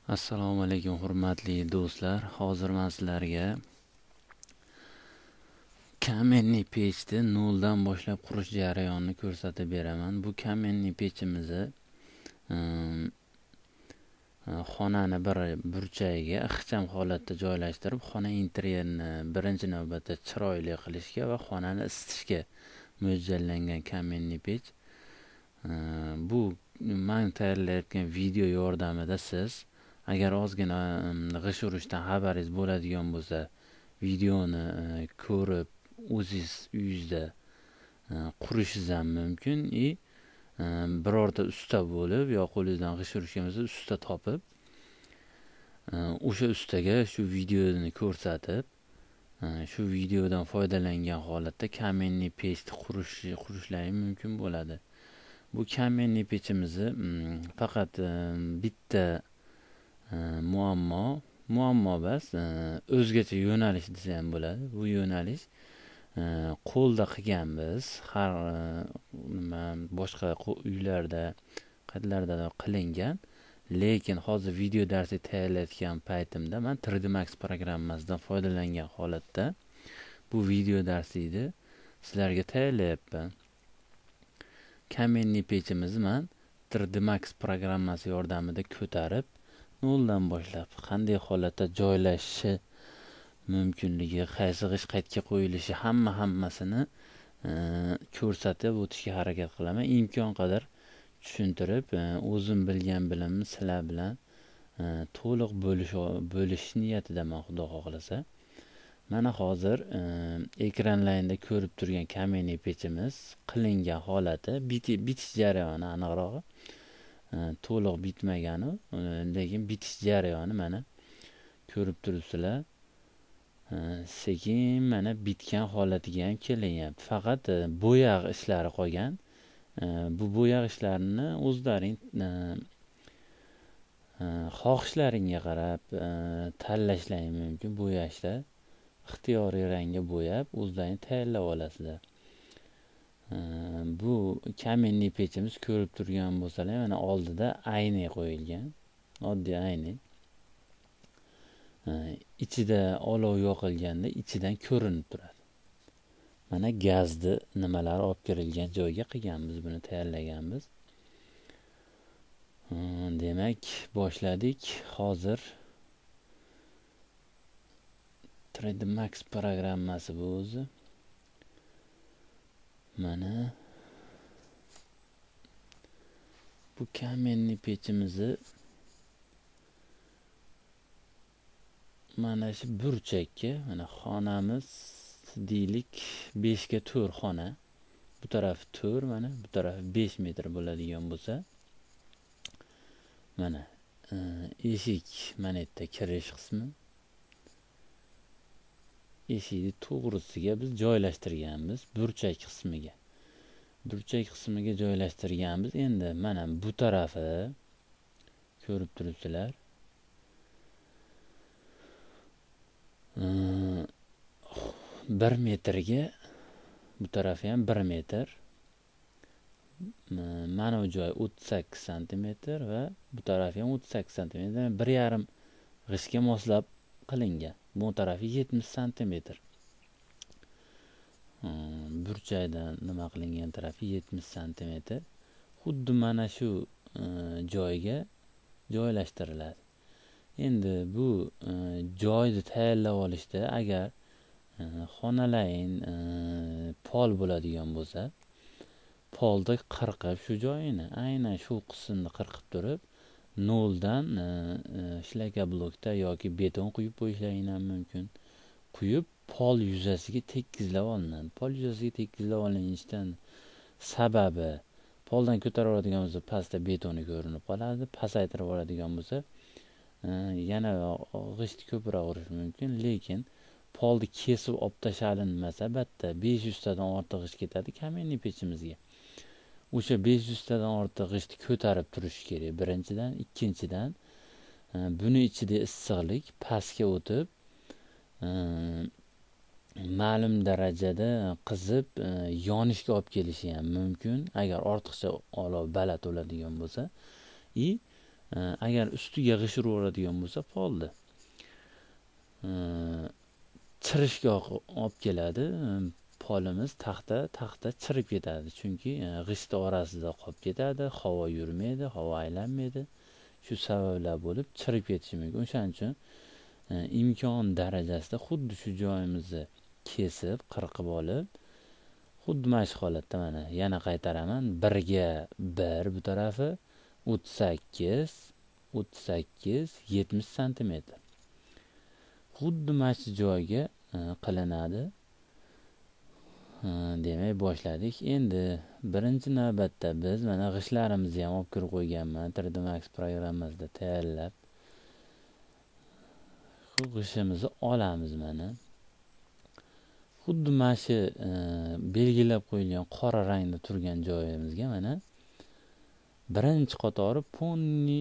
Assalomu alaykum hurmatli do'stlar. Hozir men sizlarga kamenniy pechni noldan boshlab qurish jarayonini ko'rsatib beraman. Bu kamenniy pechimizni xonani bir burchagiga ixcham holatda joylashtirib, xona interyerini birinchi navbatda chiroyli qilishga va xonani isitishga mo'ljallangan kamenniy pech. Bu men tayyorlayotgan video yordamida siz agar ozgina g'ish urishdan xabaringiz bo'ladigan bo'lsa, videoni ko'rib o'zingiz uyingizda qurishingiz ham mumkin. Birorta usta bo'lib yo qo'lingizdan g'ish urishgan bo'lsa, usta topib o'sha ustaga shu videoni ko'rsatib, shu videodan foydalangan holatda kamenniy pechni qurishlari mumkin bo'ladi. Bu kamenniy pechimizni faqat bitta muammo bas, o'zgacha yo'nalish desa ham bo'ladi. Bu yo'nalish qo'lda qilganmiz, har boshqa uylarda qayerlarda qilingan, lekin hozir video darsi tayyorlayotgan paytimda men 3D Max programmasidan foydalangan holatda bu video darsini sizlarga tayyorlayapman. Kamenniy pechimizni men 3D Max programmasi yordamida ko'tarib, noldan boshlab qanday holatda joylashishi mumkinligi, qaysi g'ish qayerga qo'yilishi hammasini ko'rsatib o'tishga harakat qilaman. Imkon qadar tushuntirib, o'zim bilgan bilimni sizlar bilan to'liq bo'lish niyatidaman, xudo xohlasa. Mana hozir ekranlaringda ko'rib turgan kamenniy pechimiz qilingan holati, bitish jarayoni, aniqrog'i to'liq bitmagani, lekin bitish jarayoni mana ko'rib turibsizlar. Sekin mana bitgan holatiga ham kelyapti. Faqat bo'yaq ishlari qolgan. Bu bo'yaq ishlarini o'zlaring xohishlaringga qarab tanlashlaring mumkin. Bo'yashda ixtiyoriy rangga bo'yab o'zlaring tayyorlab olasizlar. Bu kamenniy pechimiz ko'rib turgan bo'lsalar, mana oldida ayna qo'yilgan. Oddiy ayna. Ichida olov yoqilganda ichidan ko'rinib turadi. Mana gazni nimalar olib kirilgan joyga qilganmiz, buni tayyorlaganmiz. Demak, boshladik. Hozir 3D Max programmasi bu o'zi. Mana bu kamenniy pechimizni mana shu burchakka, mana xonamiz deylik 5 ga 4 xona. Bu taraf 4, mana bu taraf 5 metr bo'ladigan bo'lsa, mana eshik, mana yerda kirish qismi. Eshikni to'g'risiga biz joylashtirganmiz, burchak qismiga joylashtirganmiz. Endi mana bu tarafi ko'rib turibsizlar. 1 metrga, bu tarafi ham 1 metr. Mana bu joy 38 sm va bu tarafi ham 38 sm. 1,5 g'ishga moslab qilingan. Bu tarafi 70 sm. Burchakdan nima qilingan tarafi 70 sm. Xuddi mana shu joyga joylashtiriladi. Endi bu joyni tayyorlab olishda agar xonalaring pol bo'ladigan bo'lsa, polda qirqib shu joyini, aynan shu qismni qirqib turib, noldan shlaka blokda yoki beton quyib qo'yishlaring ham mumkin. Quyib pol yuzasiga tekizlab olinadi. Pol yuzasiga tekizlab olinishidan sababi, poldan ko'tarib oladigan bo'lsa, pastda betoni ko'rinib qoladi. Pasaytirib oladigan bo'lsa, yana g'isht ko'proq urish mumkin, lekin polni kesib olib tashlanmasa, albatta 500 tadan ortiq g'isht ketadi kamenniy pechimizga. O'sha 500 tadan ortiq g'ishtni ko'tarib turish kerak. Birinchidan, ikkinchidan, buni ichida issiqlik pastga o'tib, ma'lum darajada qizib, yonishga olib kelishi ham mumkin, agar ortiqcha olov baland bo'ladigan bo'lsa. Agar ustiga g'isht uraveradigan bo'lsa, qoldi. Chirishga olib keladi. Polimiz taxta chirib ketadi. Chunki g'isht orasida qolib ketadi, havo yurmaydi, havo aylanmaydi. Shu sabablar bo'lib chirib ketishi mumkin. O'shaning uchun imkon darajasida xuddi shu joyimizni kesib, qirqib olib, xuddi mana shu holatda mana yana qaytaraman. 1 ga 1 bu tarafi 38 70 cm. Xuddi mana shu joyga qilinadi. Demak boshladik. Endi birinchi navbatda biz mana g'ishtlarimizni ham olib kirib qo'yganman 3D Max programmasida tayyorlab. Shu g'ishtimizni olamiz mana. Xuddi mana shu belgilab qo'yilgan qora rangda turgan joyimizga mana birinchi qatori ponni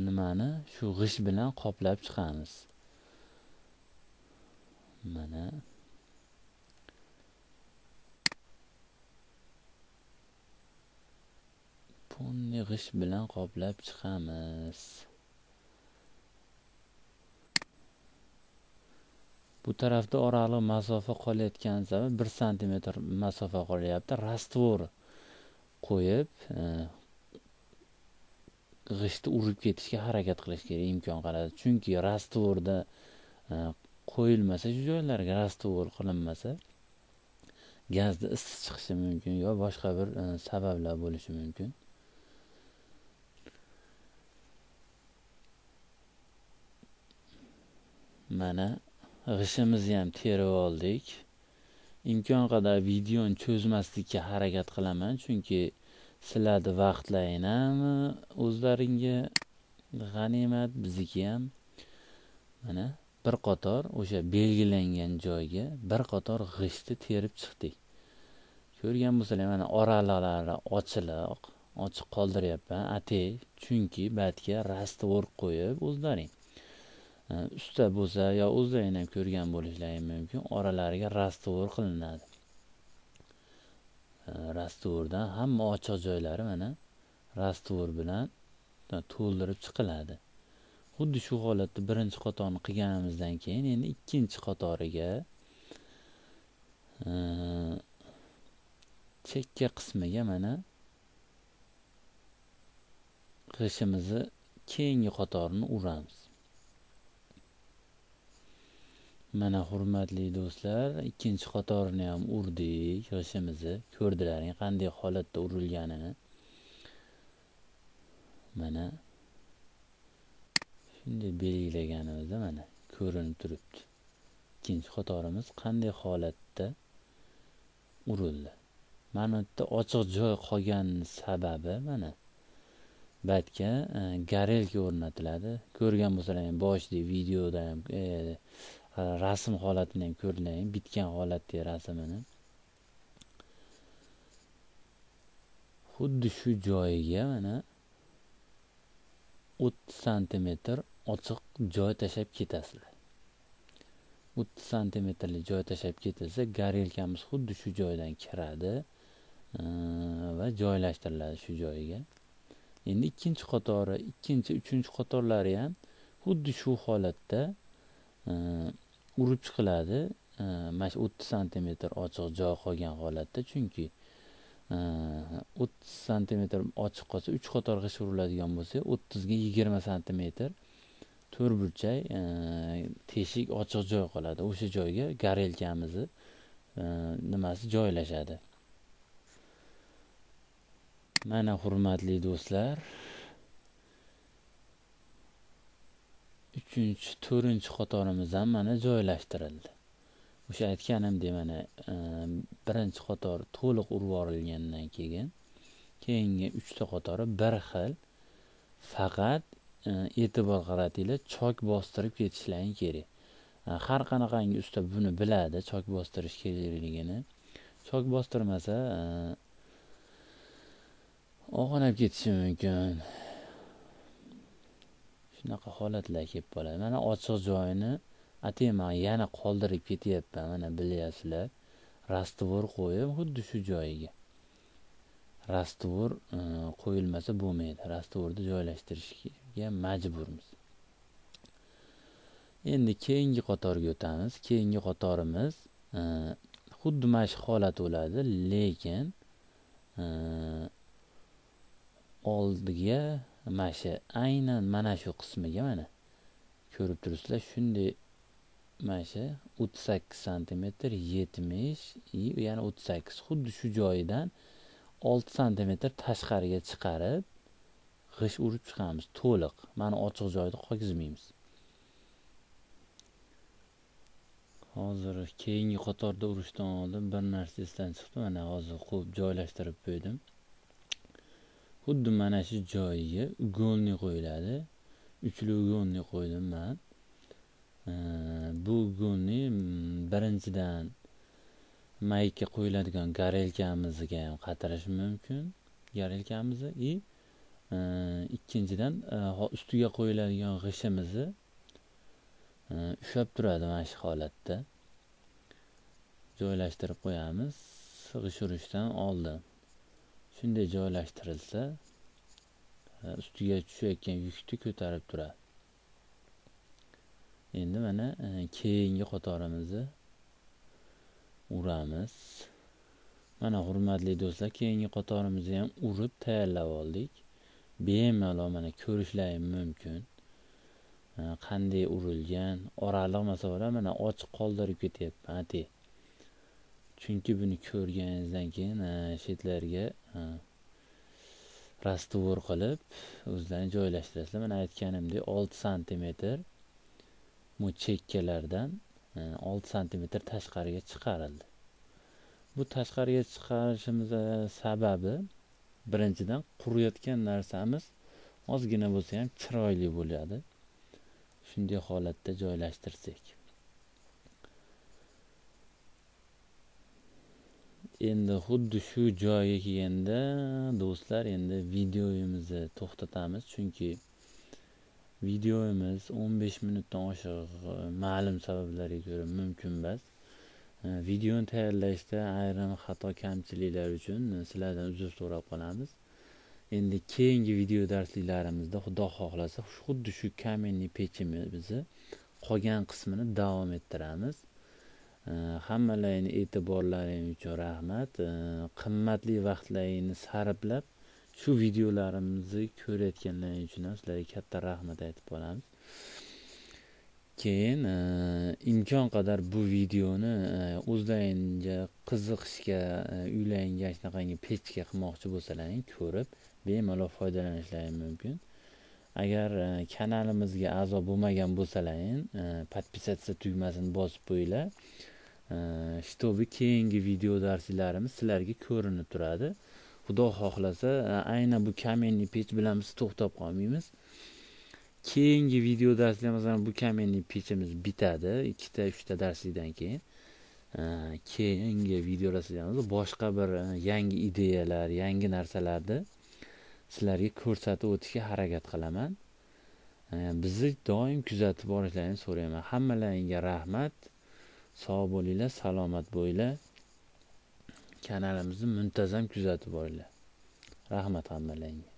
nimani shu g'isht bilan qoplab chiqamiz. Mana ponni g'isht bilan qoplab chiqamiz. Bu tarafda oraliq masofa qolayotgani sabab 1 cm masofa qolyapti. Rastvor qo'yib g'ishtni urib ketishga harakat qilish kerak imkon qadar. Chunki rastvorda qo'yilmasa, shu joylarga rastvor qilinmasa, gazda issiq chiqishi mumkin yo boshqa bir sabablar bo'lishi mumkin. Mana g'ishtimizni ham terib oldik. Imkon qadar videoni cho'zmaslikka harakat qilaman, chunki sizlarni vaqtlaring ham o'zlaringga g'animat, bizniki ham. Mana bir qator o'sha belgilangan joyga bir qator g'ishtni terib chiqdik. Ko'rgan bo'lsanglar, mana oraliqlari ochiq qoldiryapman, atay, chunki batga rastvor qo'yib o'zlaring usta bo'lsa yo o'zlaring ham ko'rgan bo'lishlaring mumkin, oralariga rastvor qilinadi. Rastvordan hamma ochiq joylari mana rastvor bilan to'ldirib chiqiladi. Xuddi shu holatda birinchi qatorni qilganimizdan keyin endi ikkinchi qatoriga chekka qismiga mana g'ishtimizni keyingi qatorini uramiz. Mana hurmatli do'stlar, ikkinchi qatorini ham urdik g'ishtimizni. Ko'rdilaring qanday holatda urilganini. Mana shunday belgilaganimizda mana ko'rinib turibdi. Ikkinchi qatorimiz qanday holatda urildi. Mana bu yerda ochiq joy qolgan sababi mana batga garelka o'rnatiladi. Ko'rgan bo'lsalaring boshida videoda ham rasm holatini ham ko'rdilaring, bitgan holatdagi rasmini. Xuddi shu joyiga mana 30 cm ochiq joy tashab ketasizlar. 30 cm joy tashab ketilsa, garelkamiz xuddi shu joydan kiradi va joylashtiriladi shu joyiga. Endi ikkinchi qatori, uchinchi qatorlari ham xuddi shu holatda urib chiqiladi. Mana shu 30 cm ochiq joy qolgan holatda, chunki 30 cm ochiq qolsa 3 qator g'isht uriladigan bo'lsa, 30 ga 20 cm to'rtburchak teshik ochiq joy qoladi. O'sha joyga garelkamizni nimasi joylashadi. Mana hurmatli do'stlar, 4-chi qatorimiz ham mana joylashtirildi. O'sha aytganimdek mana birinchi qator to'liq urib yuborilgandan keyin keyingi 3ta qatori bir xil. Faqat e'tibor qaratinglar, chok bostirib ketishlaring kerak. Har qanaqangi usta buni biladi, chok bostirish kerakligini. Chok bostirmasa og'anab ketishi mumkin. Shunaqa holatlar kelib qoladi. Mana ochiq joyini atayman yana qoldirib ketyapman, mana bilyapsizlar. Rastvor qo'yib xuddi shu joyiga. rastvor qo'yilmasa bo'lmaydi. Rastvorni joylashtirishga majburmiz. Endi keyingi qatorga o'tamiz. Keyingi qatorimiz xuddi mana shu holat bo'ladi, lekin oldiga aynan mana shu qismiga mana ko'rib turibsizlar, shunday mana shu 38 sm 70 yana 38, xuddi shu joyidan 6 sm tashqariga chiqarib g'ish urib chiqamiz to'liq. Mana ochiq joyda qolgizmaymiz. Hozir keyingi qatorda urishdan oldin bir narsa esdan chiqdi. Mana hozir qo'yib joylashtirib qo'ydim. Xuddi mana shu joyiga ugonli qo'yiladi. Uchli ugonli qo'ydim men. Bu ugonli birinchidan mayka qo'yiladigan garelkamizga ham qatarish mumkin. Garelkamizni ikkinchidan ustiga qo'yiladigan g'ishimizni ushlab turadi mana shu holatda. Joylashtirib qo'yamiz. G'ish urishdan oldin shunday joylashtirilsa ustiga tushayotgan yukni ko'tarib turadi. Endi mana keyingi qatorimizni uramiz. Mana hurmatli do'stlar, keyingi qatorimizni ham urib tayyorlab oldik. Bemalol mana ko'rishlaring mumkin. Qanday urilgan, oraliq masofalar mana ochiq qoldirib ketyapti. Chunki buni ko'rganingizdan keyin shetlarga rastvor qilib o'zlarini joylashtirasizlar. Mana aytganimdek 6 sm bu chekkalardan 6 sm tashqariga chiqarildi. Bu tashqariga chiqarishimiz sababi birinchidan quriyotgan narsamiz ozgina bo'lsa ham chiroyli bo'ladi. Shunday holatda joylashtirsak. Endi xuddi shu joyga kelganda do'stlar, endi videomizni to'xtatamiz, chunki videomiz 15 minutdan oshiq ma'lum sabablarga ko'ra mumkin emas. Videoni tayyorlashda ayrim xato kamchiliklar uchun sizlardan uzr so'rab qolamiz. Endi keyingi video darsliklarimizda Xudo xohlasa xuddi shu kamenniy pechimizni qolgan qismini davom ettiramiz. Hammalaringiz e'tiborlaringiz uchun rahmat. Qimmatli vaqtlaringizni sarflab shu videolarimizni ko'rayotganlaringiz uchun ham sizlarga katta rahmat aytib qolamiz. Keyin imkon qadar bu videoni o'zlaringizga qiziqishga, uylaringizga shunaqangi pechka qilmoqchi bo'lsalaring, ko'rib bemalol foydalanishlaring mumkin. Agar kanalimizga a'zo bo'lmagan bo'lsalaring, podpisatsiya tugmasini bosib qo'yinglar. Shtobi keyingi video darslarimiz sizlarga ko'rinib turadi. Xudo xohlasa aynan bu kamenniy pech bilan biz to'xtab qolmaymiz. Keyingi video darslarimizda bu kamenniy pechimiz bitadi. 2-3 darslikdan keyin. Keyingi video darslarimizda boshqa bir yangi ideyalar, yangi narsalarni sizlarga ko'rsatib o'tishga harakat qilaman. Bizni doim kuzatib borishlarini so'rayman. Hammalaringizga rahmat. Sog' bo'linglar, salomat bo'linglar. Kanalimizni muntazam kuzatib boringlar. Rahmat hammalaringizga.